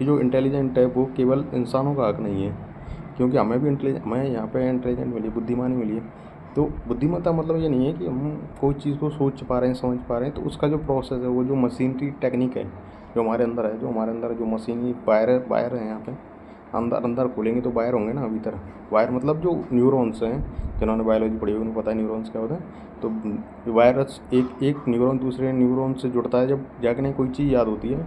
कि जो इंटेलिजेंट है वो केवल इंसानों का हक नहीं है, क्योंकि हमें भी हमें यहाँ पे इंटेलिजेंट मिली, बुद्धिमानी मिली है। तो बुद्धिमत्ता मतलब ये नहीं है कि हम कोई चीज़ को सोच पा रहे हैं, समझ पा रहे हैं, तो उसका जो प्रोसेस है, वो जो मशीनरी टेक्निक है जो हमारे अंदर है, जो हमारे अंदर जो मशीनी वायर वायर है यहाँ पे, अंदर अंदर खोलेंगे तो वायर होंगे ना भीतर। वायर मतलब जो न्यूरॉन्स हैं, जिन्होंने बायोलॉजी पढ़ी हुई उन्हें पता है न्यूरॉन्स क्या होता है। तो वायरस एक एक न्यूरॉन दूसरे न्यूरॉन से जुड़ता है, जब जाके नहीं कोई चीज़ याद होती है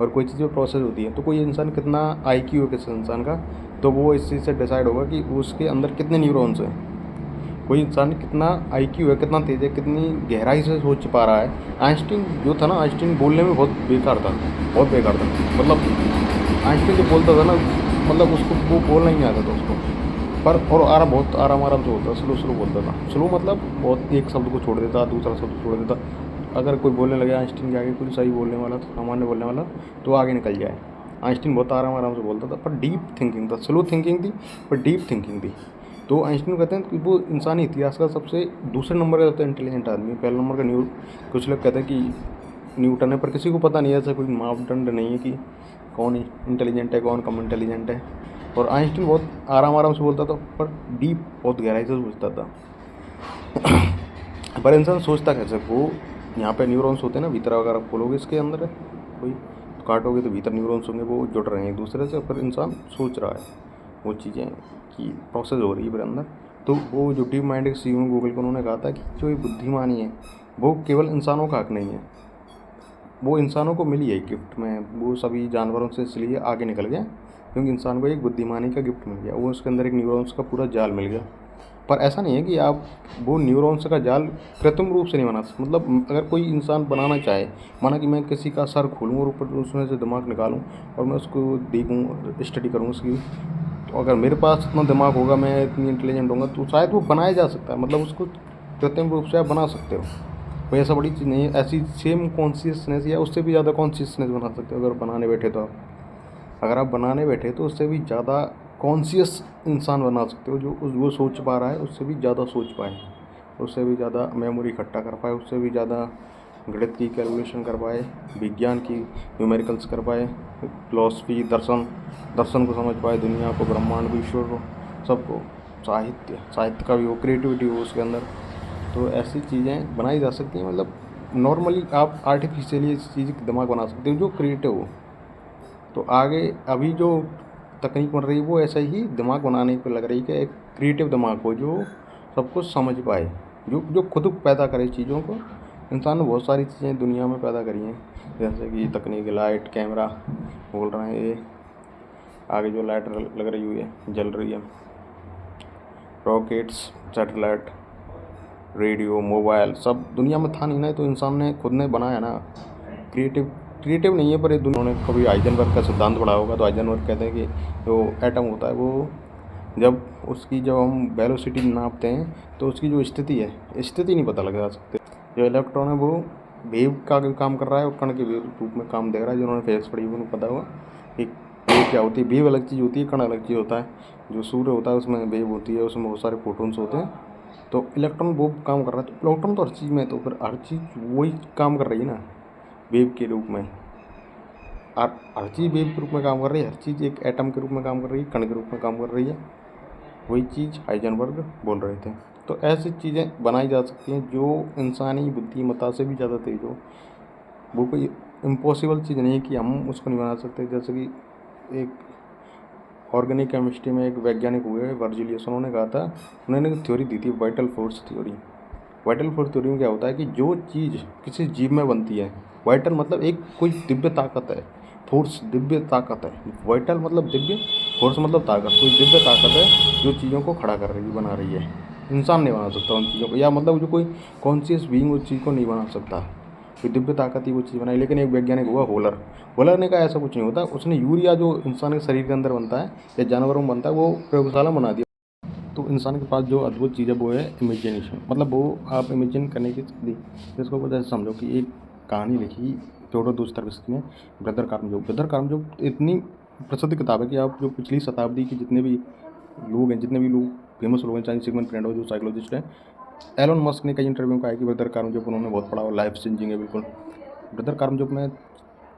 और कोई चीज़ प्रोसेस होती है। तो कोई इंसान कितना IQ है किसी इंसान का, तो वो इस चीज़ से डिसाइड होगा कि उसके अंदर कितने न्यूरॉन्स हैं। कोई इंसान कितना IQ है, कितना तेज़ है, कितनी गहराई से सोच पा रहा है। आइंस्टीन जो था ना, आइंस्टीन बोलने में बहुत बेकार था, बहुत बेकार था। मतलब आइंस्टीन जो बोलता था ना, मतलब उसको वो बोलना ही नहीं आता था उसको। पर और बहुत आराम आराम से बोलता, स्लो स्लो बोलता था। स्लो मतलब बहुत, एक शब्द को छोड़ देता, दूसरा शब्द छोड़ देता। अगर कोई बोलने लगे आइंस्टीन के आगे कुछ सही बोलने वाला, तो सामान्य बोलने वाला, तो आगे निकल जाए। आइंस्टीन बहुत आराम आराम से बोलता था, पर डीप थिंकिंग था। स्लो थिंकिंग थी पर डीप थिंकिंग थी। तो आइंस्टीन कहते हैं कि वो इंसानी इतिहास का सबसे दूसरे नंबर का होता है इंटेलिजेंट आदमी। पहले नंबर का कुछ लोग कहते हैं कि न्यूटन है, पर किसी को पता नहीं है, ऐसा कोई मापदंड नहीं है कि कौन इंटेलिजेंट है, कौन कम इंटेलिजेंट है। और आइंस्टीन बहुत आराम आराम से बोलता था, पर डीप, बहुत गहराई से सोचता था। पर इंसान सोचता कैसे, वो यहाँ पे न्यूरॉन्स होते हैं ना भीतर, अगर आप खोलोगे इसके अंदर है कोई, तो काटोगे तो भीतर न्यूरॉन्स होंगे, वो जुड़ रहे हैं एक दूसरे से, पर इंसान सोच रहा है वो चीज़ें कि प्रोसेस हो रही है मेरे अंदर। तो वो जो डीप माइंड के CEO गूगल को, उन्होंने कहा था कि जो ये बुद्धिमानी है वो केवल इंसानों का हक नहीं है, वो इंसानों को मिली है गिफ्ट में। वो सभी जानवरों से इसलिए आगे निकल गया क्योंकि इंसान को एक बुद्धिमानी का गिफ्ट मिल गया, वो उसके अंदर एक न्यूरॉन्स का पूरा जाल मिल गया। पर ऐसा नहीं है कि आप वो न्यूरॉन्स का जाल कृत्रिम रूप से नहीं बना सकते। मतलब अगर कोई इंसान बनाना चाहे, माना कि मैं किसी का सर खोलूँ और ऊपर उसमें से दिमाग निकालूँ और मैं उसको देखूँ, स्टडी करूँ उसकी, तो अगर मेरे पास इतना दिमाग होगा, मैं इतनी इंटेलिजेंट होगा, तो शायद वो बनाया जा सकता है। मतलब उसको कृत्रिम रूप से आप बना सकते हो, कोई ऐसा बड़ी चीज़ नहीं है। ऐसी सेम कॉन्शियसनेस या उससे भी ज़्यादा कॉन्शियसनेस बना सकते हो अगर बनाने बैठे तो आप। अगर आप बनाने बैठे तो उससे भी ज़्यादा कॉन्शियस इंसान बना सकते हो, जो वो सोच पा रहा है उससे भी ज़्यादा सोच पाए, उससे भी ज़्यादा मेमोरी इकट्ठा कर पाए, उससे भी ज़्यादा गणित की कैलकुलेशन कर पाए, विज्ञान की न्यूमेरिकल्स कर पाए, फिलॉसफी, दर्शन दर्शन को समझ पाए, दुनिया को, ब्रह्मांड को, ईश्वर को, सबको। साहित्य साहित्य का भी हो, क्रिएटिविटी हो उसके अंदर। तो ऐसी चीज़ें बनाई जा सकती हैं। मतलब नॉर्मली आप आर्टिफिशियली इस चीज़ का दिमाग बना सकते हो जो क्रिएटिव हो। तो आगे अभी जो तकनीक बन रही है वो ऐसा ही दिमाग बनाने पर लग रही है कि एक क्रिएटिव दिमाग हो जो सब कुछ समझ पाए, जो जो खुद पैदा करे चीज़ों को। इंसान ने बहुत सारी चीज़ें दुनिया में पैदा करी हैं, जैसे कि तकनीक, लाइट, कैमरा बोल रहे हैं ये, आगे जो लाइट लग रही हुई है, जल रही है, रॉकेट्स, सैटेलाइट, रेडियो, मोबाइल, सब दुनिया में था नहीं ना, तो इंसान ने खुद ने बनाया ना। क्रिएटिव क्रिएटिव नहीं है, पर ये दुनिया ने कभी हाइजेनबर्ग का सिद्धांत पढ़ा होगा, तो हाइजेनबर्ग कहते हैं कि जो एटम होता है वो जब हम वेलोसिटी नापते हैं तो उसकी जो स्थिति है, स्थिति नहीं पता लगा सकते। जो इलेक्ट्रॉन है वो वेव का भी काम कर रहा है और कण के रूप में काम दे रहा है। जिन्होंने फिजिक्स पढ़ी उनको पता होगा कि वेव क्या होती है। वेव अलग चीज़ होती है, कण अलग चीज़ होता है। जो सूर्य होता है उसमें वेव होती है, उसमें बहुत सारे फोटोन्स होते हैं। तो इलेक्ट्रॉन वो काम कर रहा है, तो इलेक्ट्रॉन तो हर चीज़ में है, तो फिर हर चीज़ वही काम कर रही है ना वेव के रूप में। हर चीज़ वेव के रूप में काम कर रही है, हर चीज़ एक एटम के रूप में काम कर रही है, कण के रूप में काम कर रही है। वही चीज़ हाइजेनबर्ग बोल रहे थे। तो ऐसी चीज़ें बनाई जा सकती हैं जो इंसानी बुद्धिमत्ता से भी ज़्यादा तेज हो। वो कोई इम्पॉसिबल चीज़ नहीं है कि हम उसको नहीं बना सकते। जैसे कि एक ऑर्गेनिक केमिस्ट्री में एक वैज्ञानिक हुए वर्जिलियस, उन्होंने कहा था, उन्होंने एक थ्योरी दी थी, vital force theory. Vital force theory में क्या होता है कि जो चीज़ किसी जीव में बनती है, वाइटल मतलब एक कोई दिव्य ताकत है, फोर्स दिव्य ताकत है। वाइटल मतलब दिव्य, फोर्स मतलब ताकत, कोई दिव्य ताकत है जो चीज़ों को खड़ा कर रही है, बना रही है। इंसान नहीं बना सकता उन चीज़ों को, या मतलब जो कोई कॉन्शियस बीइंग उस चीज़ को नहीं बना सकता, कोई दिव्य ताकत ही वो चीज़ बनाई। लेकिन एक वैज्ञानिक हुआ होलर, होलर ने कहा ऐसा कुछ नहीं होता। उसने यूरिया जो इंसान के शरीर के अंदर बनता है या जानवरों में बनता है, वो प्रयोगशाला में बना दिया। तो इंसान के पास जो अद्भुत चीज़ है वो है इमेजिनेशन। मतलब वो आप इमेजिन करने की दी, इसको कुछ ऐसे समझो कि एक कहानी लिखी थियोडोर दोस्तोयेवस्की ने, ब्रदर कारामाज़ोव। ब्रदर कारामाज़ोव इतनी प्रसिद्ध किताब है कि आप जो पिछली शताब्दी के जितने भी लोग हैं, जितने भी लोग फेमस लोग हैं, चाहे सिगमंड फ्रेंड हो जो साइकोलॉजिस्ट हैं, एलन मस्क ने कई इंटरव्यू में कहा है कि ब्रदर कारामाज़ोव उन्होंने बहुत पढ़ा और लाइफ चेंजिंग है बिल्कुल। ब्रदर कारामाज़ोव में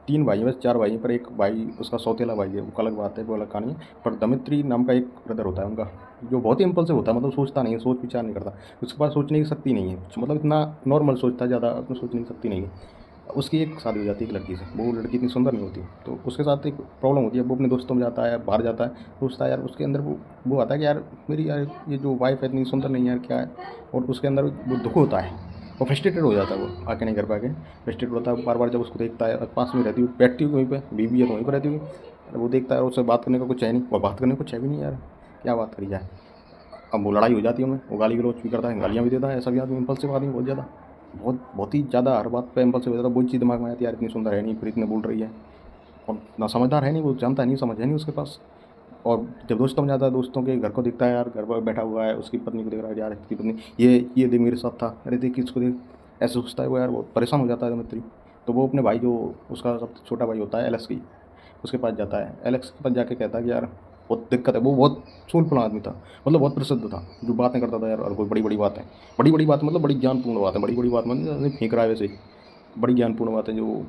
3 भाई हैं, बस 4 भाई हैं, पर एक भाई उसका सौतेला भाई है, वो अलग बात है, वो अलग कहानी है। पर दमित्री नाम का एक ब्रदर होता है उनका, जो बहुत ही इम्पल्सिव होता है, मतलब सोचता नहीं है, सोच विचार नहीं करता, उसके पास सोचने की शक्ति नहीं है, मतलब इतना नॉर्मल सोचता है, ज़्यादा अपनी सोचने की शक्ति नहीं है। उसकी एक शादी हो जाती है एक लड़की से, वो लड़की इतनी सुंदर नहीं होती, तो उसके साथ एक प्रॉब्लम होती है। वो अपने दोस्तों में जाता है, बाहर जाता है, सोचता है यार उसके अंदर वो आता है कि यार मेरी यार ये जो वाइफ है इतनी सुंदर नहीं है यार, क्या है। और उसके अंदर वो दुख होता है, वो फ्रस्ट्रेटेड हो जाता है, वो आके नहीं कर पाके फ्रस्ट्रेटेड होता है बार बार। जब उसको देखता है, पास में रहती हुई बैठती हुई वहीं पर, बीवी है तो वहीं पर रहती हुई, वो देखता है और उससे बात करने का कुछ है नहीं, वो बात करने को कुछ है भी नहीं यार, क्या बात करी जाए। अब वो लड़ाई हो जाती है उनमें, वो गाली गलौज भी करता है, गालियाँ भी देता है, ऐसा भी आदमी इम्पल्सिव आदमी बहुत ज़्यादा, बहुत ही ज़्यादा हर बात पे इम्पल्सिव हो जाता है। वही चीज़ दिमाग में आती है, यार इतनी सुंदर है नहीं, फिर इतने बोल रही है, और ना समझदार है नहीं, वो जानता है नहीं, समझ है नहीं उसके पास। और जब दोस्तों में जाता है, दोस्तों के घर को देखता है, यार घर पर बैठा हुआ है, उसकी पत्नी को देख रहा है, यार इसकी पत्नी ये देख मेरे साथ था, अरे देख इसको देख, ऐसे सोचता है वो, यार बहुत परेशान हो जाता है मित्री। तो वो अपने भाई, जो उसका सबसे छोटा भाई होता है एलेक्स की, उसके पास जाता है, एलेक्स के पास जाके कहता है कि यार बहुत दिक्कत है। वो बहुत सूलफुल आदमी था, मतलब बहुत प्रसिद्ध था, जो बातें करता था यार, और कोई बड़ी बड़ी बात है, बड़ी बड़ी बात मतलब बड़ी ज्ञानपूर्ण बात है, बड़ी बड़ी बात मतलब फेंक रहा है वैसे ही, बड़ी ज्ञानपूर्ण बात है जो